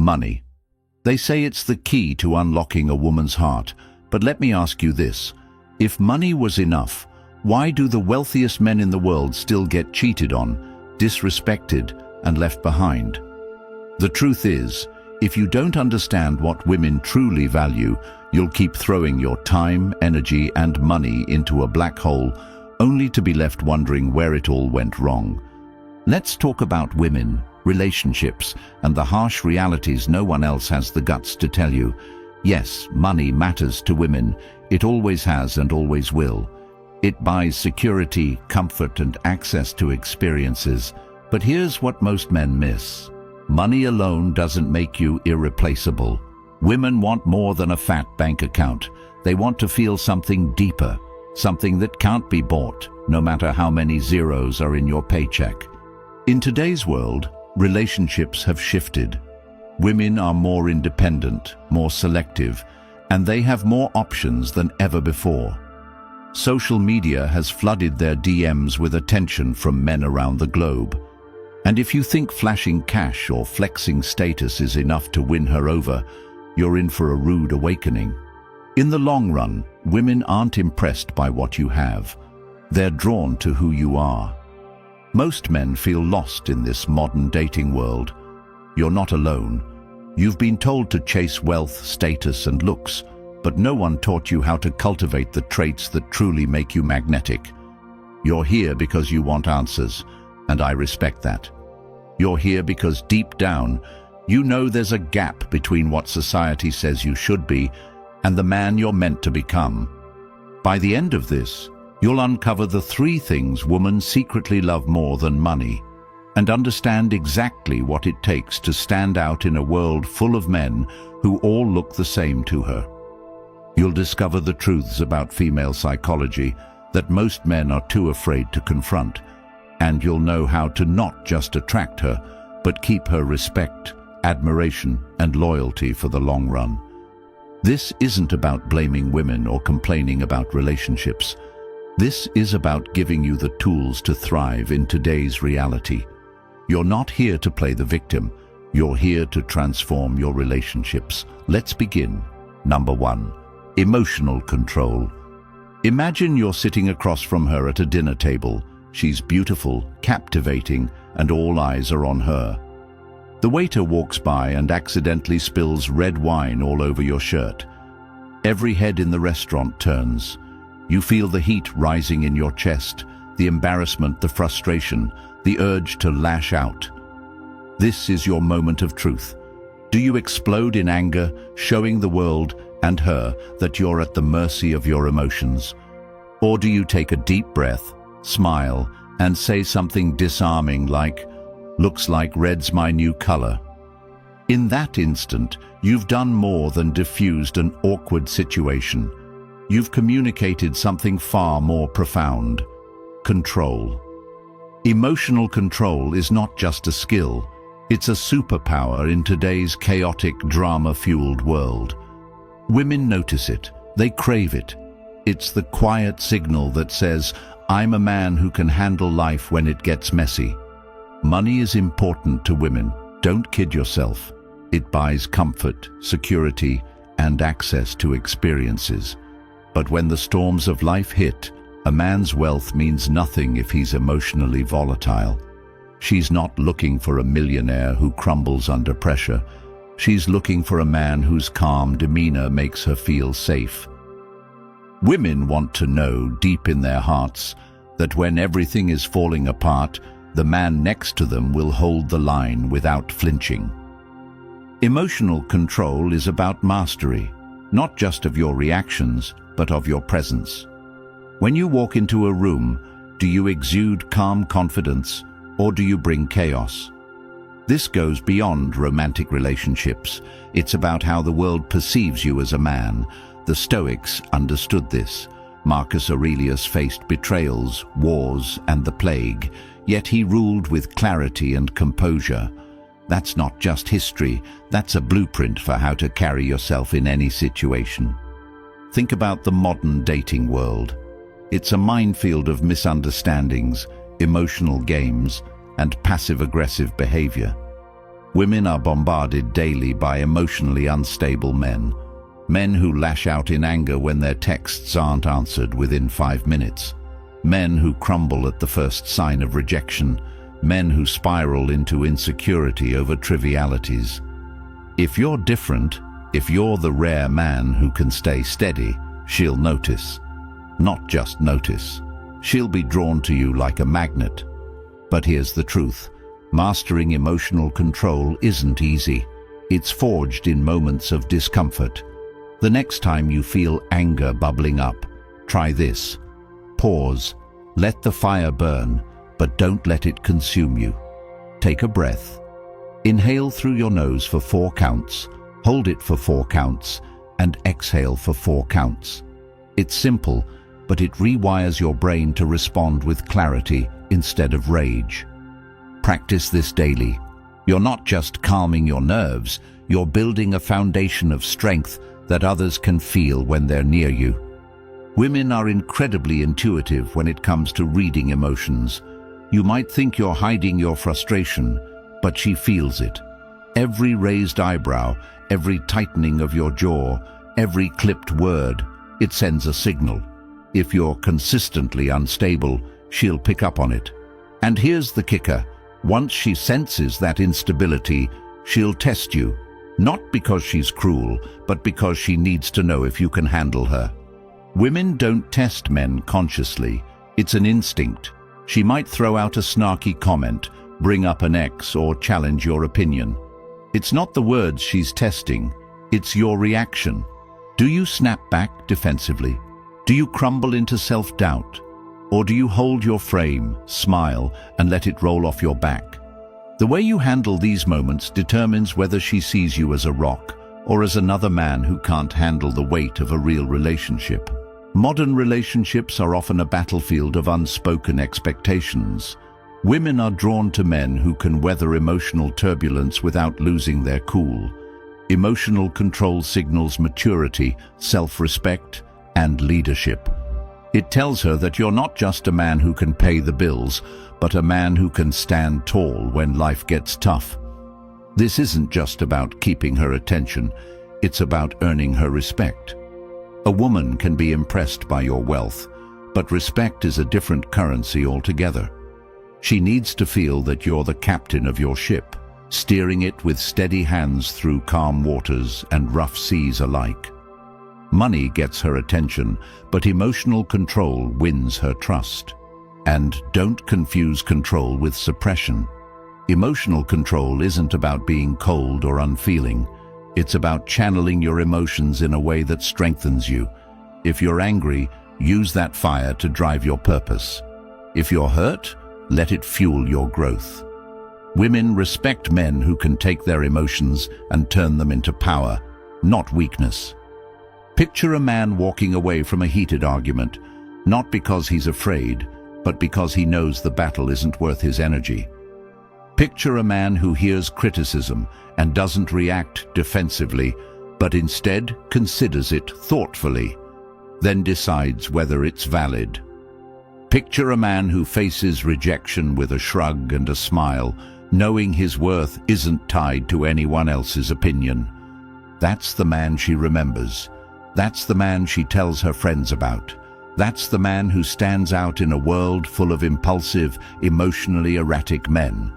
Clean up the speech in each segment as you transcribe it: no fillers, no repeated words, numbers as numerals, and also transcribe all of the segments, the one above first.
Money. They say it's the key to unlocking a woman's heart, but let me ask you this. If money was enough, why do the wealthiest men in the world still get cheated on, disrespected, and left behind? The truth is, if you don't understand what women truly value, you'll keep throwing your time, energy, and money into a black hole, only to be left wondering where it all went wrong. Let's talk about women, relationships, and the harsh realities no one else has the guts to tell you. Yes, money matters to women. It always has and always will. It buys security, comfort, and access to experiences. But here's what most men miss. Money alone doesn't make you irreplaceable. Women want more than a fat bank account. They want to feel something deeper, something that can't be bought, no matter how many zeros are in your paycheck. In today's world, relationships have shifted. Women are more independent, more selective, and they have more options than ever before. Social media has flooded their DMs with attention from men around the globe. And if you think flashing cash or flexing status is enough to win her over, you're in for a rude awakening. In the long run, women aren't impressed by what you have. They're drawn to who you are. Most men feel lost in this modern dating world. You're not alone. You've been told to chase wealth, status, and looks, but no one taught you how to cultivate the traits that truly make you magnetic. You're here because you want answers, and I respect that. You're here because deep down, you know there's a gap between what society says you should be and the man you're meant to become. By the end of this, you'll uncover the 3 things women secretly love more than money, and understand exactly what it takes to stand out in a world full of men who all look the same to her. You'll discover the truths about female psychology that most men are too afraid to confront, and you'll know how to not just attract her, but keep her respect, admiration, and loyalty for the long run. This isn't about blaming women or complaining about relationships. This is about giving you the tools to thrive in today's reality. You're not here to play the victim. You're here to transform your relationships. Let's begin. Number 1. Emotional control. Imagine you're sitting across from her at a dinner table. She's beautiful, captivating, and all eyes are on her. The waiter walks by and accidentally spills red wine all over your shirt. Every head in the restaurant turns. You feel the heat rising in your chest, the embarrassment, the frustration, the urge to lash out. This is your moment of truth. Do you explode in anger, showing the world and her that you're at the mercy of your emotions? Or do you take a deep breath, smile, and say something disarming like, "Looks like red's my new color"? In that instant, you've done more than diffused an awkward situation. You've communicated something far more profound: control. Emotional control is not just a skill, it's a superpower in today's chaotic, drama-fueled world. Women notice it, they crave it. It's the quiet signal that says, "I'm a man who can handle life when it gets messy." Money is important to women, don't kid yourself. It buys comfort, security, and access to experiences. But when the storms of life hit, a man's wealth means nothing if he's emotionally volatile. She's not looking for a millionaire who crumbles under pressure. She's looking for a man whose calm demeanor makes her feel safe. Women want to know deep in their hearts that when everything is falling apart, the man next to them will hold the line without flinching. Emotional control is about mastery, not just of your reactions, but of your presence. When you walk into a room, do you exude calm confidence, or do you bring chaos? This goes beyond romantic relationships. It's about how the world perceives you as a man. The Stoics understood this. Marcus Aurelius faced betrayals, wars, and the plague, yet he ruled with clarity and composure. That's not just history, that's a blueprint for how to carry yourself in any situation. Think about the modern dating world. It's a minefield of misunderstandings, emotional games, and passive-aggressive behavior. Women are bombarded daily by emotionally unstable men. Men who lash out in anger when their texts aren't answered within 5 minutes. Men who crumble at the first sign of rejection. Men who spiral into insecurity over trivialities. If you're different, if you're the rare man who can stay steady, she'll notice. Not just notice. She'll be drawn to you like a magnet. But here's the truth. Mastering emotional control isn't easy. It's forged in moments of discomfort. The next time you feel anger bubbling up, try this. Pause. Let the fire burn, but don't let it consume you. Take a breath. Inhale through your nose for 4 counts, hold it for 4 counts, and exhale for 4 counts. It's simple, but it rewires your brain to respond with clarity instead of rage. Practice this daily. You're not just calming your nerves, you're building a foundation of strength that others can feel when they're near you. Women are incredibly intuitive when it comes to reading emotions. You might think you're hiding your frustration, but she feels it. Every raised eyebrow, every tightening of your jaw, every clipped word, it sends a signal. If you're consistently unstable, she'll pick up on it. And here's the kicker. Once she senses that instability, she'll test you. Not because she's cruel, but because she needs to know if you can handle her. Women don't test men consciously. It's an instinct. She might throw out a snarky comment, bring up an ex, or challenge your opinion. It's not the words she's testing, it's your reaction. Do you snap back defensively? Do you crumble into self-doubt? Or do you hold your frame, smile, and let it roll off your back? The way you handle these moments determines whether she sees you as a rock or as another man who can't handle the weight of a real relationship. Modern relationships are often a battlefield of unspoken expectations. Women are drawn to men who can weather emotional turbulence without losing their cool. Emotional control signals maturity, self-respect, and leadership. It tells her that you're not just a man who can pay the bills, but a man who can stand tall when life gets tough. This isn't just about keeping her attention, it's about earning her respect. A woman can be impressed by your wealth, but respect is a different currency altogether. She needs to feel that you're the captain of your ship, steering it with steady hands through calm waters and rough seas alike. Money gets her attention, but emotional control wins her trust. And don't confuse control with suppression. Emotional control isn't about being cold or unfeeling. It's about channeling your emotions in a way that strengthens you. If you're angry, use that fire to drive your purpose. If you're hurt, let it fuel your growth. Women respect men who can take their emotions and turn them into power, not weakness. Picture a man walking away from a heated argument, not because he's afraid, but because he knows the battle isn't worth his energy. Picture a man who hears criticism and doesn't react defensively, but instead considers it thoughtfully, then decides whether it's valid. Picture a man who faces rejection with a shrug and a smile, knowing his worth isn't tied to anyone else's opinion. That's the man she remembers. That's the man she tells her friends about. That's the man who stands out in a world full of impulsive, emotionally erratic men.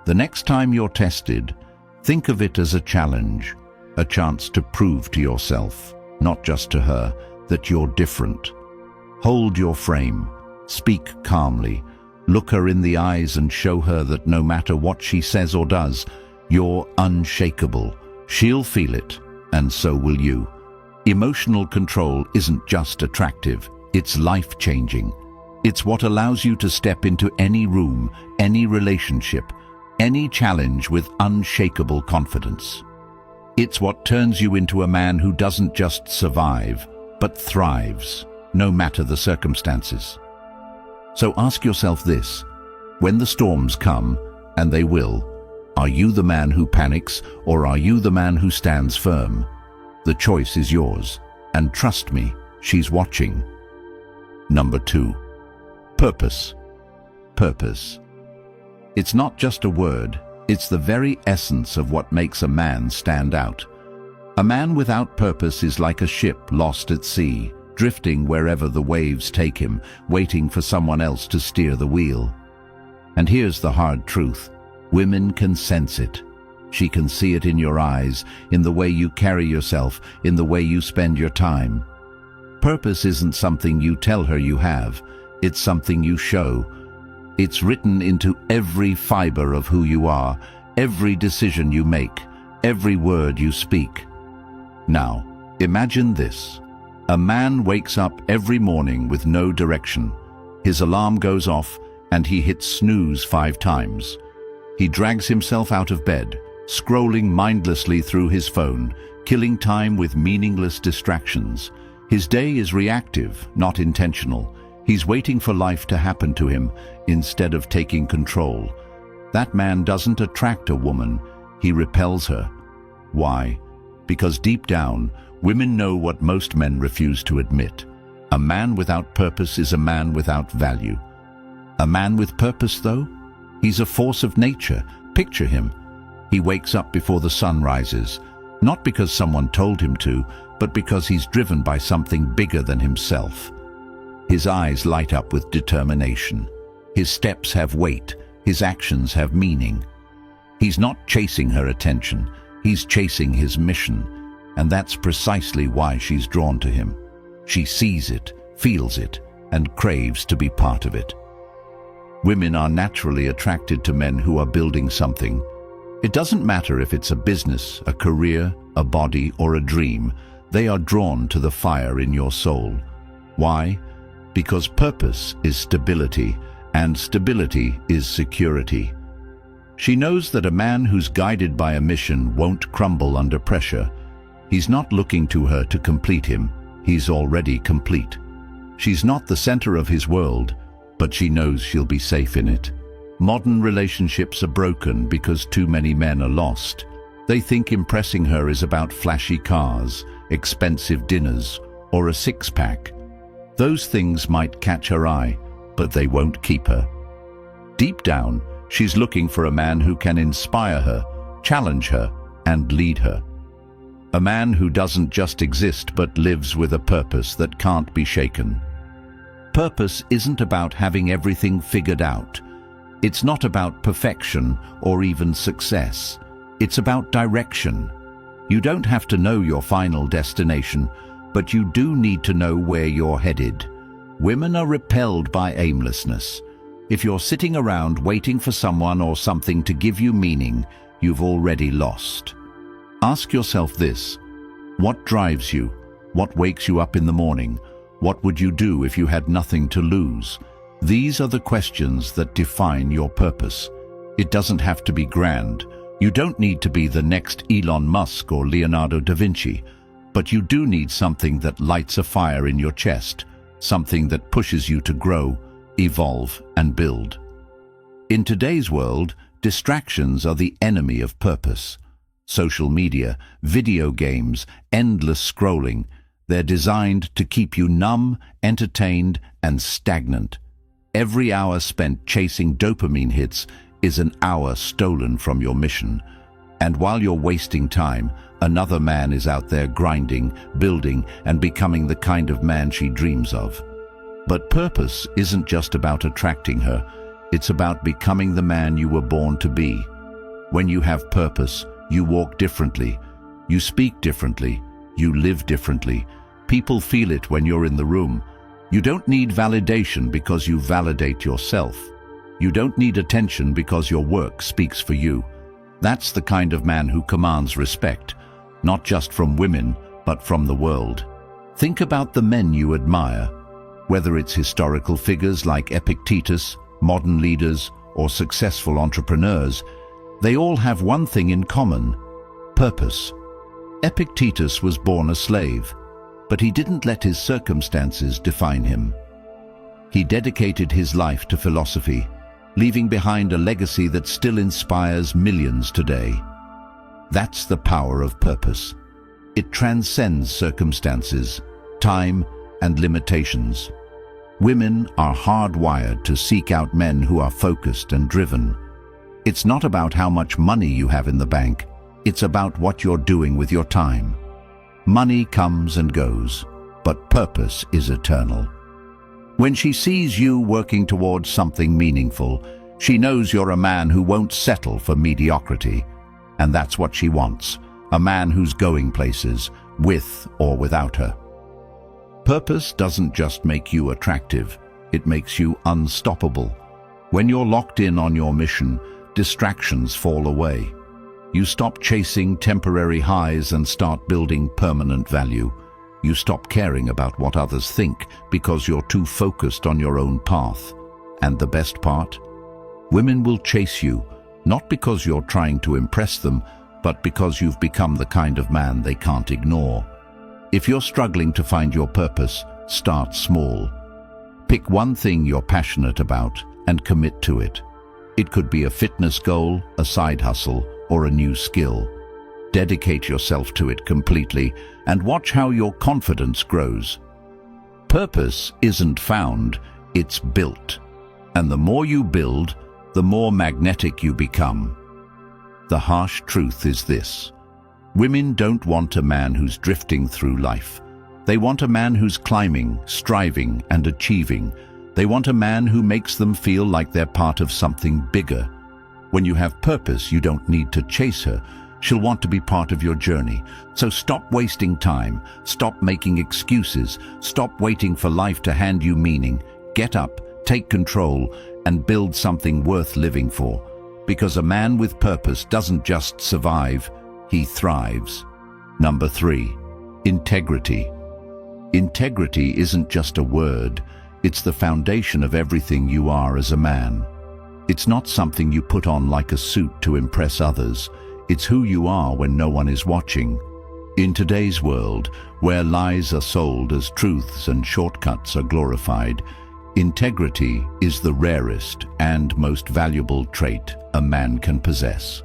The next time you're tested, think of it as a challenge, a chance to prove to yourself, not just to her, that you're different. Hold your frame, speak calmly, look her in the eyes and show her that no matter what she says or does, you're unshakable. She'll feel it, and so will you. Emotional control isn't just attractive, it's life-changing. It's what allows you to step into any room, any relationship, any challenge with unshakable confidence. It's what turns you into a man who doesn't just survive, but thrives, no matter the circumstances. So ask yourself this: when the storms come, and they will, are you the man who panics, or are you the man who stands firm? The choice is yours, and trust me, she's watching. Number 2. Purpose. Purpose. It's not just a word, It's the very essence of what makes a man stand out. A man without purpose is like a ship lost at sea, drifting wherever the waves take him, waiting for someone else to steer the wheel. And here's the hard truth. Women can sense it. She can see it in your eyes, in the way you carry yourself, in the way you spend your time. Purpose isn't something you tell her you have. It's something you show. It's written into every fiber of who you are, every decision you make, every word you speak. Now, imagine this. A man wakes up every morning with no direction. His alarm goes off and he hits snooze 5 times. He drags himself out of bed, scrolling mindlessly through his phone, killing time with meaningless distractions. His day is reactive, not intentional. He's waiting for life to happen to him instead of taking control. That man doesn't attract a woman, he repels her. Why? Because deep down, women know what most men refuse to admit. A man without purpose is a man without value. A man with purpose, though? He's a force of nature. Picture him. He wakes up before the sun rises, not because someone told him to, but because he's driven by something bigger than himself. His eyes light up with determination. His steps have weight. His actions have meaning. He's not chasing her attention. He's chasing his mission. And that's precisely why she's drawn to him. She sees it, feels it, and craves to be part of it. Women are naturally attracted to men who are building something. It doesn't matter if it's a business, a career, a body, or a dream. They are drawn to the fire in your soul. Why? Because purpose is stability, and stability is security. She knows that a man who's guided by a mission won't crumble under pressure. He's not looking to her to complete him. He's already complete. She's not the center of his world, but she knows she'll be safe in it. Modern relationships are broken because too many men are lost. They think impressing her is about flashy cars, expensive dinners, or a six-pack. Those things might catch her eye, but they won't keep her. Deep down, she's looking for a man who can inspire her, challenge her, and lead her. A man who doesn't just exist but lives with a purpose that can't be shaken. Purpose isn't about having everything figured out. It's not about perfection or even success. It's about direction. You don't have to know your final destination, but you do need to know where you're headed. Women are repelled by aimlessness. If you're sitting around waiting for someone or something to give you meaning, you've already lost. Ask yourself this: what drives you? What wakes you up in the morning? What would you do if you had nothing to lose? These are the questions that define your purpose. It doesn't have to be grand. You don't need to be the next Elon Musk or Leonardo da Vinci, but you do need something that lights a fire in your chest, something that pushes you to grow, evolve, and build. In today's world, distractions are the enemy of purpose. Social media, video games, endless scrolling, they're designed to keep you numb, entertained, and stagnant. Every hour spent chasing dopamine hits is an hour stolen from your mission. And while you're wasting time, another man is out there grinding, building, and becoming the kind of man she dreams of. But purpose isn't just about attracting her. It's about becoming the man you were born to be. When you have purpose, you walk differently, you speak differently, you live differently. People feel it when you're in the room. You don't need validation because you validate yourself. You don't need attention because your work speaks for you. That's the kind of man who commands respect, not just from women, but from the world. Think about the men you admire, whether it's historical figures like Epictetus, modern leaders, or successful entrepreneurs. They all have one thing in common: purpose. Epictetus was born a slave, but he didn't let his circumstances define him. He dedicated his life to philosophy, leaving behind a legacy that still inspires millions today. That's the power of purpose. It transcends circumstances, time, and limitations. Women are hardwired to seek out men who are focused and driven. It's not about how much money you have in the bank. It's about what you're doing with your time. Money comes and goes, but purpose is eternal. When she sees you working towards something meaningful, she knows you're a man who won't settle for mediocrity. And that's what she wants, a man who's going places, with or without her. Purpose doesn't just make you attractive, it makes you unstoppable. When you're locked in on your mission, distractions fall away. You stop chasing temporary highs and start building permanent value. You stop caring about what others think because you're too focused on your own path. And the best part? Women will chase you, not because you're trying to impress them, but because you've become the kind of man they can't ignore. If you're struggling to find your purpose, start small. Pick one thing you're passionate about and commit to it. It could be a fitness goal, a side hustle, or a new skill. Dedicate yourself to it completely and watch how your confidence grows. Purpose isn't found, it's built. And the more you build, the more magnetic you become. The harsh truth is this: women don't want a man who's drifting through life. They want a man who's climbing, striving, and achieving. They want a man who makes them feel like they're part of something bigger. When you have purpose, you don't need to chase her. She'll want to be part of your journey. So stop wasting time. Stop making excuses. Stop waiting for life to hand you meaning. Get up, take control, and build something worth living for. Because a man with purpose doesn't just survive, he thrives. Number 3, integrity. Integrity isn't just a word. It's the foundation of everything you are as a man. It's not something you put on like a suit to impress others. It's who you are when no one is watching. In today's world, where lies are sold as truths and shortcuts are glorified, integrity is the rarest and most valuable trait a man can possess.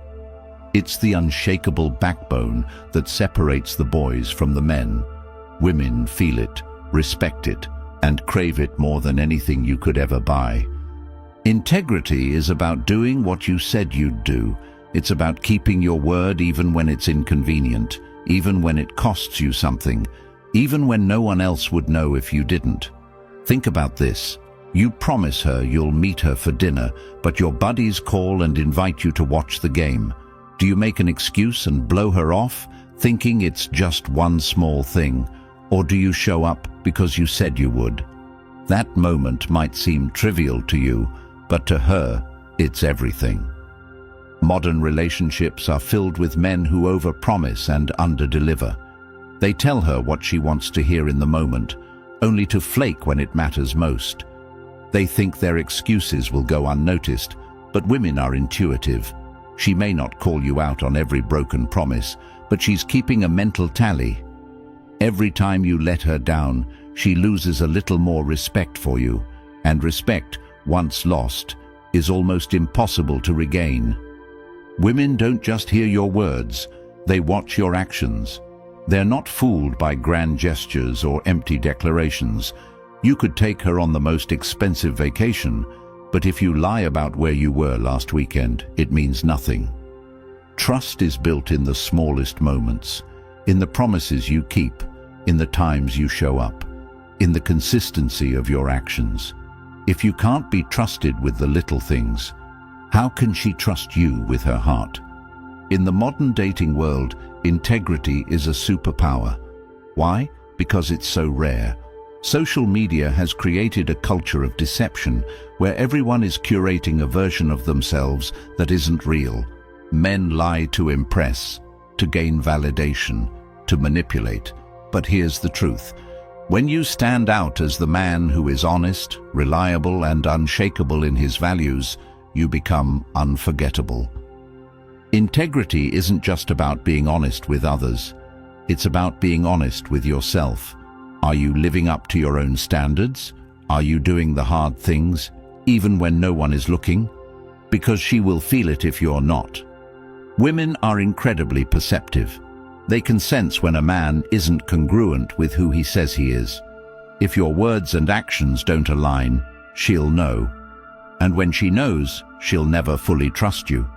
It's the unshakable backbone that separates the boys from the men. Women feel it, respect it, and crave it more than anything you could ever buy. Integrity is about doing what you said you'd do. It's about keeping your word even when it's inconvenient, even when it costs you something, even when no one else would know if you didn't. Think about this. You promise her you'll meet her for dinner, but your buddies call and invite you to watch the game. Do you make an excuse and blow her off, thinking it's just one small thing? Or do you show up because you said you would? That moment might seem trivial to you, but to her, it's everything. Modern relationships are filled with men who overpromise and underdeliver. They tell her what she wants to hear in the moment, only to flake when it matters most. They think their excuses will go unnoticed, but women are intuitive. She may not call you out on every broken promise, but she's keeping a mental tally. Every time you let her down, she loses a little more respect for you, and respect, once lost, is almost impossible to regain. Women don't just hear your words, they watch your actions. They're not fooled by grand gestures or empty declarations. You could take her on the most expensive vacation, but if you lie about where you were last weekend, it means nothing. Trust is built in the smallest moments, in the promises you keep, in the times you show up, in the consistency of your actions. If you can't be trusted with the little things, how can she trust you with her heart? In the modern dating world, integrity is a superpower. Why? Because it's so rare. Social media has created a culture of deception where everyone is curating a version of themselves that isn't real. Men lie to impress, to gain validation, to manipulate. But here's the truth. When you stand out as the man who is honest, reliable, and unshakable in his values, you become unforgettable. Integrity isn't just about being honest with others. It's about being honest with yourself. Are you living up to your own standards? Are you doing the hard things, even when no one is looking? Because she will feel it if you're not. Women are incredibly perceptive. They can sense when a man isn't congruent with who he says he is. If your words and actions don't align, she'll know. And when she knows, she'll never fully trust you.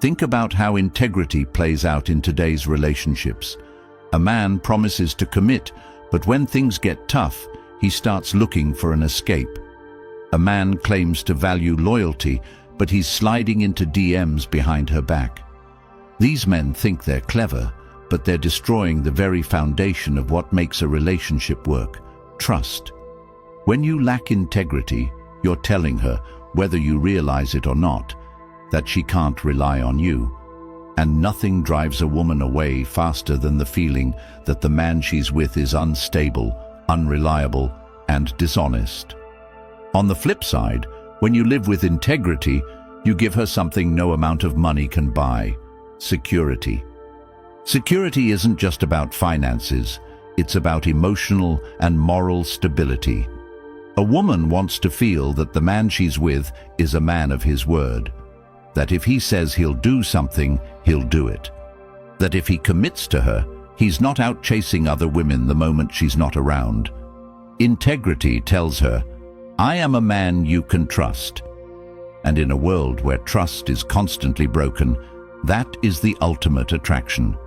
Think about how integrity plays out in today's relationships. A man promises to commit, but when things get tough, he starts looking for an escape. A man claims to value loyalty, but he's sliding into DMs behind her back. These men think they're clever, but they're destroying the very foundation of what makes a relationship work: trust. When you lack integrity, you're telling her, whether you realize it or not, that she can't rely on you. And nothing drives a woman away faster than the feeling that the man she's with is unstable, unreliable, and dishonest. On the flip side, when you live with integrity, you give her something no amount of money can buy: security. Security isn't just about finances, it's about emotional and moral stability. A woman wants to feel that the man she's with is a man of his word, that if he says he'll do something, he'll do it, that if he commits to her, he's not out chasing other women the moment she's not around. Integrity tells her, I am a man you can trust. And in a world where trust is constantly broken, that is the ultimate attraction.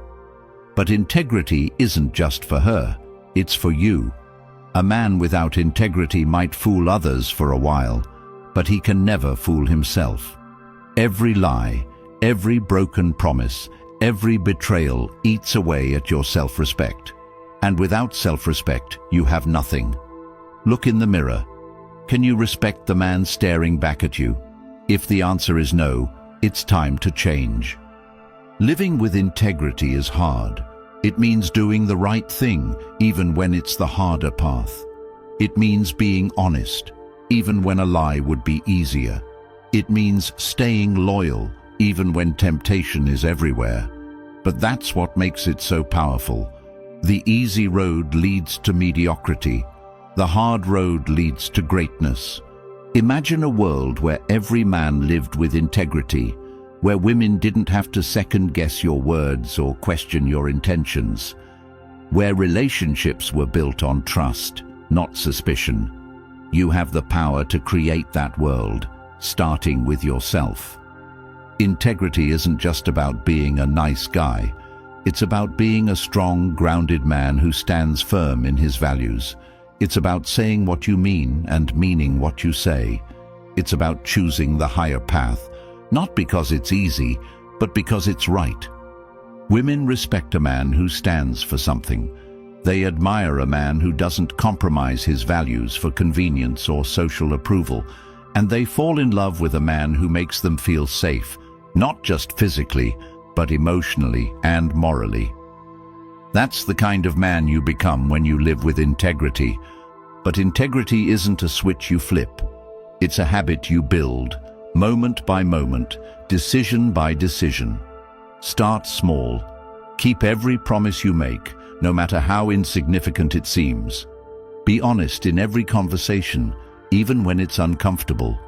But integrity isn't just for her, it's for you. A man without integrity might fool others for a while, but he can never fool himself. Every lie, every broken promise, every betrayal eats away at your self-respect. And without self-respect, you have nothing. Look in the mirror. Can you respect the man staring back at you? If the answer is no, it's time to change. Living with integrity is hard. It means doing the right thing, even when it's the harder path. It means being honest, even when a lie would be easier. It means staying loyal, even when temptation is everywhere. But that's what makes it so powerful. The easy road leads to mediocrity. The hard road leads to greatness. Imagine a world where every man lived with integrity, where women didn't have to second-guess your words or question your intentions, where relationships were built on trust, not suspicion. You have the power to create that world, starting with yourself. Integrity isn't just about being a nice guy. It's about being a strong, grounded man who stands firm in his values. It's about saying what you mean and meaning what you say. It's about choosing the higher path, not because it's easy, but because it's right. Women respect a man who stands for something. They admire a man who doesn't compromise his values for convenience or social approval, and they fall in love with a man who makes them feel safe, not just physically, but emotionally and morally. That's the kind of man you become when you live with integrity. But integrity isn't a switch you flip. It's a habit you build, moment by moment, decision by decision. Start small. Keep every promise you make, no matter how insignificant it seems. Be honest in every conversation, even when it's uncomfortable.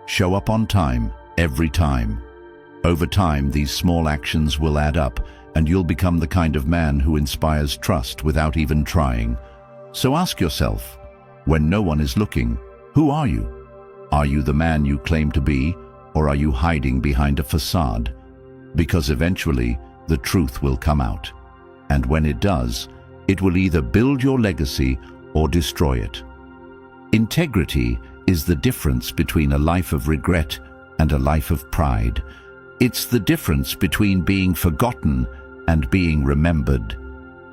Show up on time, every time. Over time, these small actions will add up, and you'll become the kind of man who inspires trust without even trying. So ask yourself, when no one is looking, who are you? Are you the man you claim to be, or are you hiding behind a facade? Because eventually, the truth will come out. And when it does, it will either build your legacy or destroy it. Integrity is the difference between a life of regret and a life of pride. It's the difference between being forgotten and being remembered.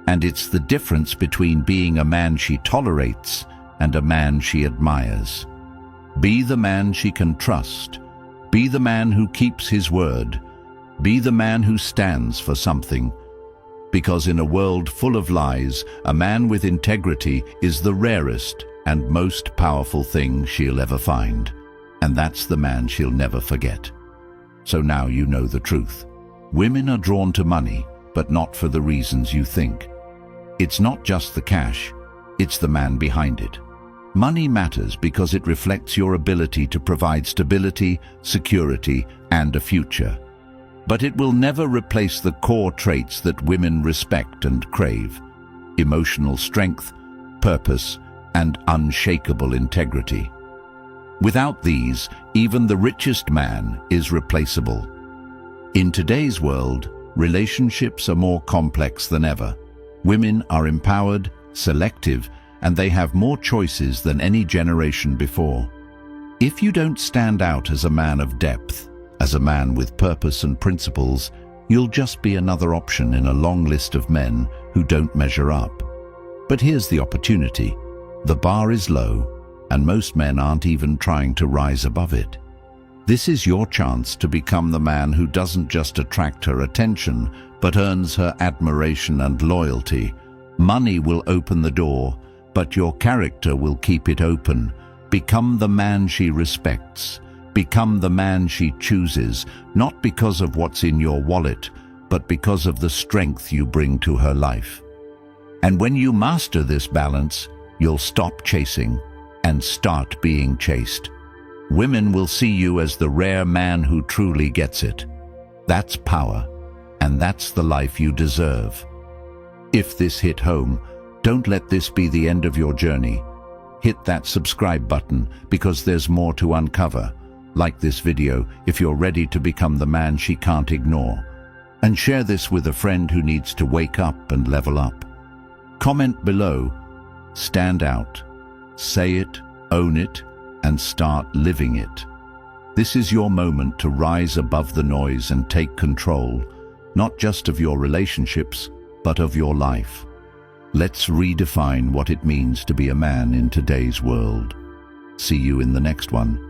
And it's the difference between being a man she tolerates and a man she admires. Be the man she can trust. Be the man who keeps his word. Be the man who stands for something. Because in a world full of lies, a man with integrity is the rarest and most powerful thing she'll ever find. And that's the man she'll never forget. So now you know the truth. Women are drawn to money, but not for the reasons you think. It's not just the cash, it's the man behind it. Money matters because it reflects your ability to provide stability, security, and a future. But it will never replace the core traits that women respect and crave: emotional strength, purpose, and unshakable integrity. Without these, Even the richest man is replaceable. In today's world, relationships are more complex than ever. Women are empowered, selective, and they have more choices than any generation before. If you don't stand out as a man of depth, as a man with purpose and principles, you'll just be another option in a long list of men who don't measure up. But here's the opportunity. The bar is low, and most men aren't even trying to rise above it. This is your chance to become the man who doesn't just attract her attention, but earns her admiration and loyalty. Money will open the door, but your character will keep it open. Become the man she respects. Become the man she chooses, not because of what's in your wallet, but because of the strength you bring to her life. And when you master this balance, you'll stop chasing and start being chased. Women will see you as the rare man who truly gets it. That's power, and that's the life you deserve. If this hit home, don't let this be the end of your journey. Hit that subscribe button because there's more to uncover. Like this video if you're ready to become the man she can't ignore. And share this with a friend who needs to wake up and level up. Comment below, stand out, say it, own it, and start living it. This is your moment to rise above the noise and take control, not just of your relationships, but of your life. Let's redefine what it means to be a man in today's world. See you in the next one.